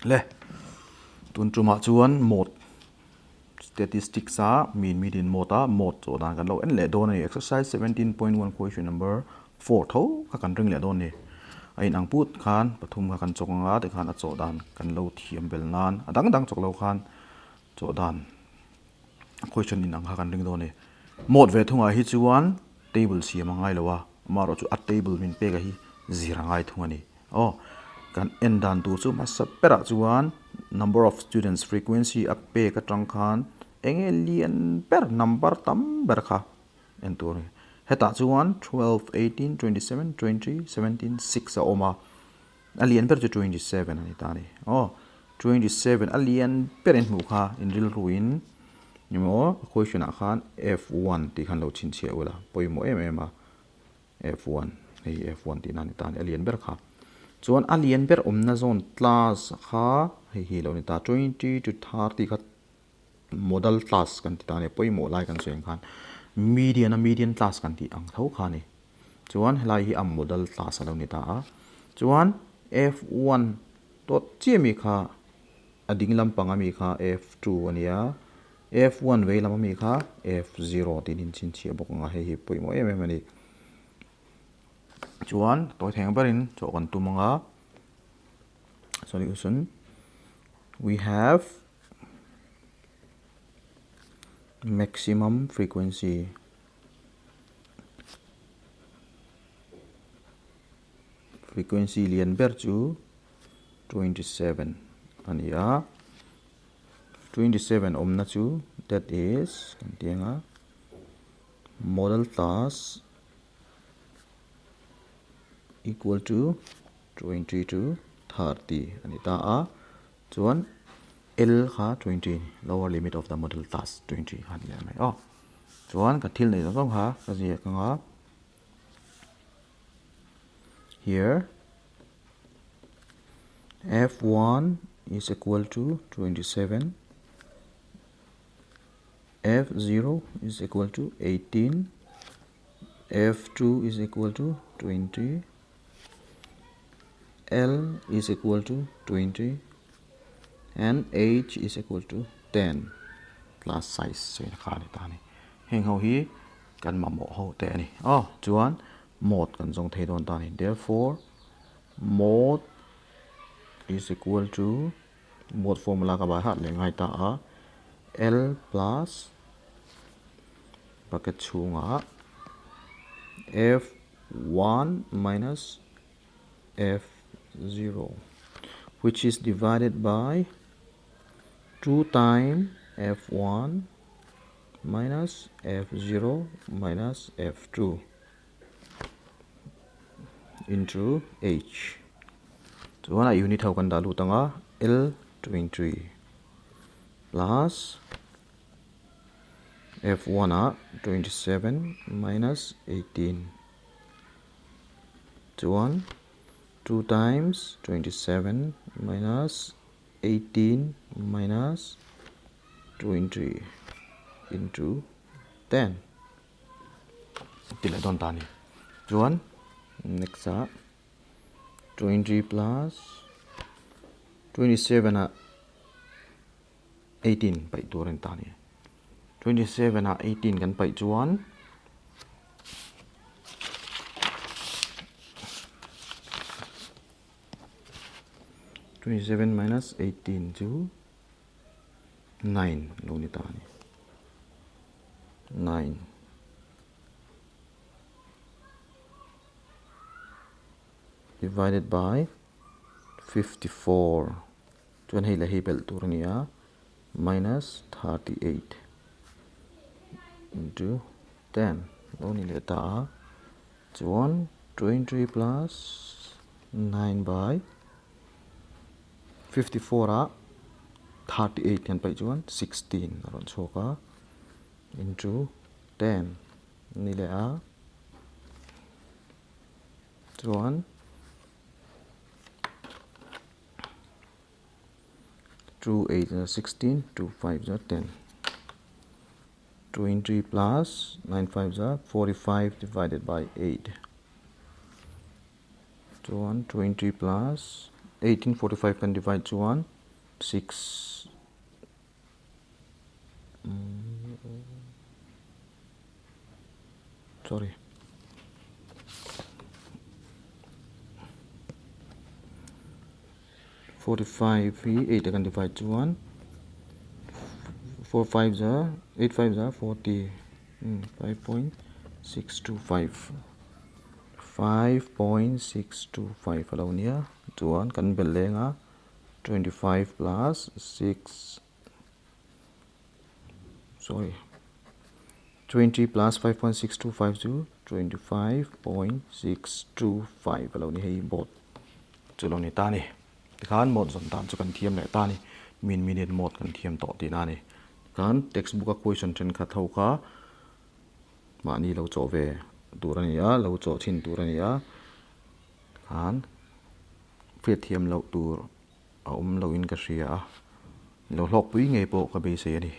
le tun truma chuan mod statistics a mean median mode a mod cho dan kan lo en le don ni exercise 17.1 question number 4 tho ka kan ring le don ni ain ang put khan pathum ka kan chokanga te khan a cho dan kan lo thiam bel nan adang dang chok lo khan cho dan question in ang kan ring don ni mod ve thunga hi chuan table siam angai lowa maro chu a table min pe ga hi zirangai thunga ni kan end dan tu chu ma sapera chuan number of students frequency a pe ka tang khan engelian per number tam ber kha en tur heta chuan 12 18 27 20 17 6 a oma alien per chu 27 ani ta ni 27 alien per en mu kha in ril ruin nimo question a khan f1 ti khan lo chin che ola poimo em a f1 hei f1 ti nan ta ni alien ber kha chuan alien ber omna zone class kha hi lo ni ta 20 to 30 kha model class kan ti ta ne poimo lai kan seng khan median class kan ti ang tho kha ni chuan helai hi am model class lo ni ta chuan f1 dot chemi kha ading lampang ami kha f2 ania f1 ve lam ami kha f0 tin in chin chi bok nga hi poimo em ani chuan toy theng barin cho kan tumanga solution we have maximum frequency lian ber chu 27 ania 27 omna chu that is kantianga model class equal to 20 to 30 anita chuan L kha 20 lower limit of the model class 20 han le mai chuan ka thil nei dong ha ka ji ka here f1 is equal to 27 f0 is equal to 18 f2 is equal to 20 L is equal to 20 and H is equal to 10 class size so kha ni ta ni heng ho hi kan ma mo ho te ni chuan mod kan jong thei don ta ni therefore mod is equal to mod formula ka ba ha le ngai ta L plus bracket chunga f1 minus f0 which is divided by 2 times f1 minus f0 minus f2 into h so wana unit how kan dalu tanga L23 plus f1 27 minus 18 to 2 times 27 minus 18 minus 20 into 10 tila don tani chuan next 20 plus 27 18 pai turin tani 27 18 kan pai chuan 27 minus 18 to 9 lo ni ta ni 9 divided by 54 chuan hei la hei bel tur nia minus 38 into 10 lo ni le ta chuan 20 plus 9 by 54 38 kan pai chuan 16 ron choka into 10 ni le chuan 2 8 16 2 5 10 20 plus 9 5 45 divided by 8 20 plus 1845 kan divide chuan 6 sorry 45 hi 8 kan divide chuan 4 5 za 8 5 za 40 5.625 5.625 alo nia chuan kan bel lenga 25 plus 6 sorry 20 plus 5.625 to 25.625 alo ni hei bot chulo ni ta ni khan mod zon tan chu kan thiam le ta ni minute mod kan thiam to ti na ni kan textbook a question tren kha thau kha ma ni lo chaw ve turani ya lo chaw thin turani ya khan phe thiam lo tur a lo in ka ria lo hlok pui nge po ka be se ni